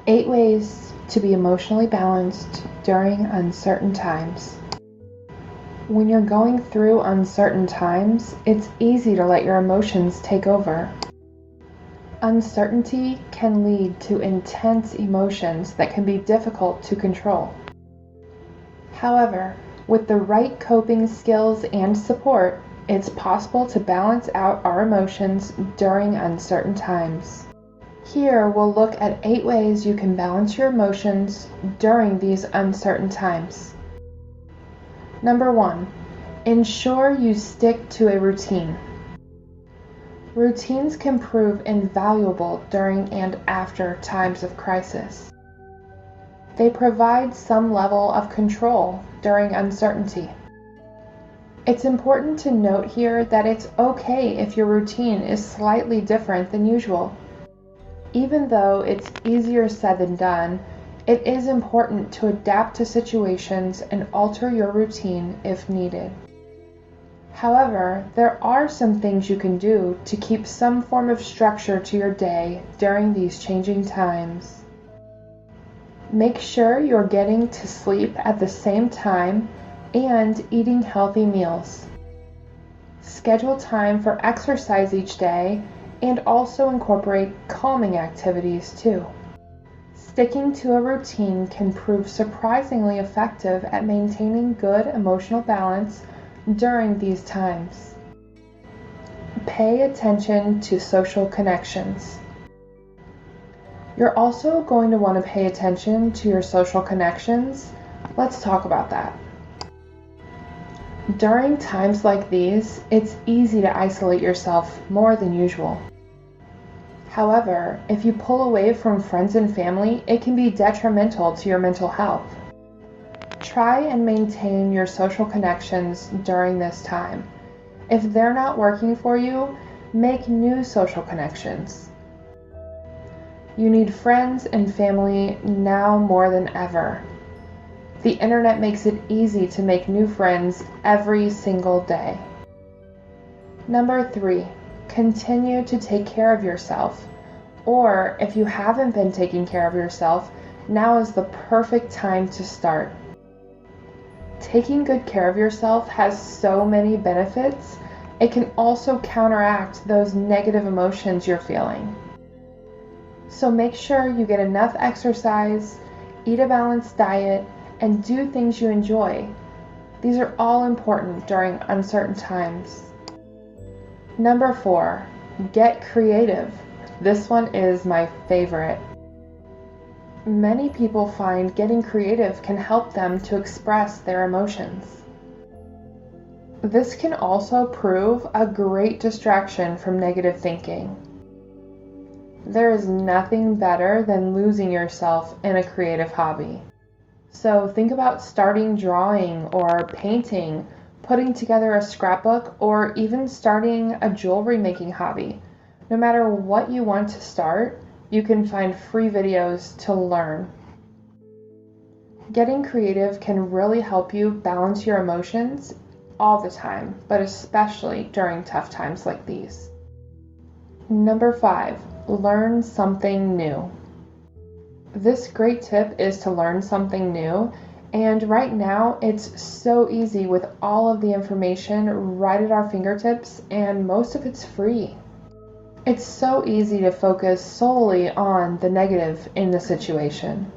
8 ways to be emotionally balanced during uncertain times. When you're going through uncertain times, it's easy to let your emotions take over. Uncertainty can lead to intense emotions that can be difficult to control. However, with the right coping skills and support, it's possible to balance out our emotions during uncertain times. Here, we'll look at 8 ways you can balance your emotions during these uncertain times. Number 1, ensure you stick to a routine. Routines can prove invaluable during and after times of crisis. They provide some level of control during uncertainty. It's important to note here that it's okay if your routine is slightly different than usual. Even though it's easier said than done, it is important to adapt to situations and alter your routine if needed. However, there are some things you can do to keep some form of structure to your day during these changing times. Make sure you're getting to sleep at the same time and eating healthy meals. Schedule time for exercise each day and also incorporate calming activities too. Sticking to a routine can prove surprisingly effective at maintaining good emotional balance during these times. Pay attention to social connections. You're also going to want to pay attention to your social connections. Let's talk about that. During times like these, it's easy to isolate yourself more than usual. However, if you pull away from friends and family, it can be detrimental to your mental health. Try and maintain your social connections during this time. If they're not working for you, make new social connections. You need friends and family now more than ever. The internet makes it easy to make new friends every single day. Number 3, continue to take care of yourself. Or if you haven't been taking care of yourself, now is the perfect time to start. Taking good care of yourself has so many benefits. It can also counteract those negative emotions you're feeling. So make sure you get enough exercise, eat a balanced diet, and do things you enjoy. These are all important during uncertain times. Number 4, get creative. This one is my favorite. Many people find getting creative can help them to express their emotions. This can also prove a great distraction from negative thinking. There is nothing better than losing yourself in a creative hobby. So think about starting drawing or painting, putting together a scrapbook, or even starting a jewelry making hobby. No matter what you want to start, you can find free videos to learn. Getting creative can really help you balance your emotions all the time, but especially during tough times like these. Number 5, learn something new. This great tip is to learn something new, and right now it's so easy with all of the information right at our fingertips, and most of it's free. It's so easy to focus solely on the negative in the situation.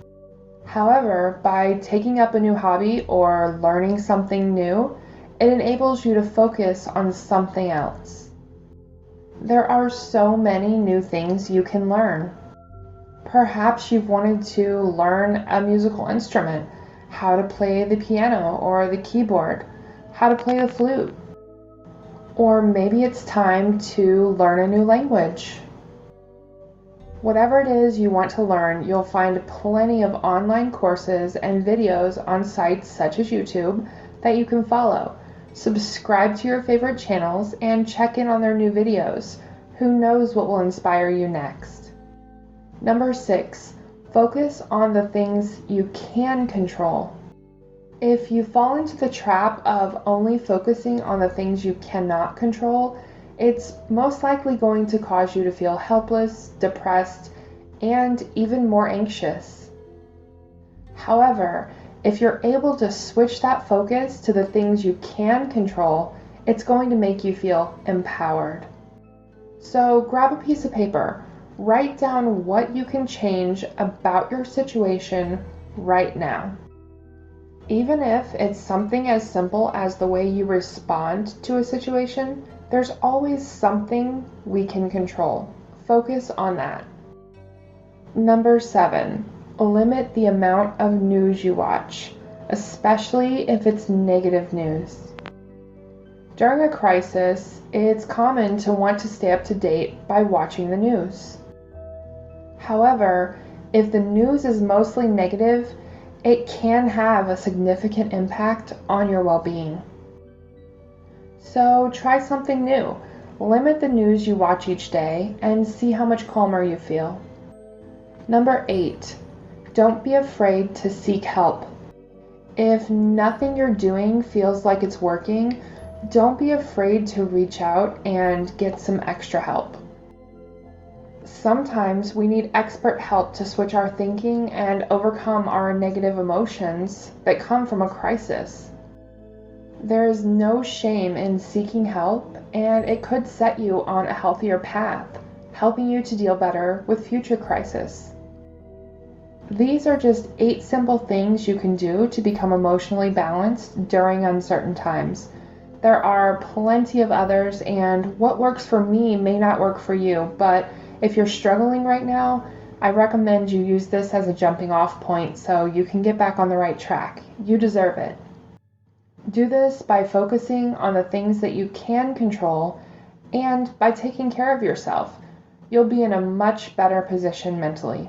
However, by taking up a new hobby or learning something new, it enables you to focus on something else. There are so many new things you can learn. Perhaps you've wanted to learn a musical instrument, how to play the piano or the keyboard, how to play the flute. Or maybe it's time to learn a new language. Whatever it is you want to learn, you'll find plenty of online courses and videos on sites such as YouTube that you can follow. Subscribe to your favorite channels and check in on their new videos. Who knows what will inspire you next? Number 6, focus on the things you can control. If you fall into the trap of only focusing on the things you cannot control, it's most likely going to cause you to feel helpless, depressed, and even more anxious. However, if you're able to switch that focus to the things you can control, it's going to make you feel empowered. So grab a piece of paper, write down what you can change about your situation right now. Even if it's something as simple as the way you respond to a situation, there's always something we can control. Focus on that. Number 7, limit the amount of news you watch, especially if it's negative news. During a crisis, it's common to want to stay up to date by watching the news. However, if the news is mostly negative, it can have a significant impact on your well-being. So try something new. Limit the news you watch each day and see how much calmer you feel. Number 8, don't be afraid to seek help. If nothing you're doing feels like it's working, don't be afraid to reach out and get some extra help. Sometimes we need expert help to switch our thinking and overcome our negative emotions that come from a crisis. There is no shame in seeking help, and it could set you on a healthier path, helping you to deal better with future crises. These are just 8 simple things you can do to become emotionally balanced during uncertain times. There are plenty of others, and what works for me may not work for you, but if you're struggling right now, I recommend you use this as a jumping off point so you can get back on the right track. You deserve it. Do this by focusing on the things that you can control and by taking care of yourself. You'll be in a much better position mentally.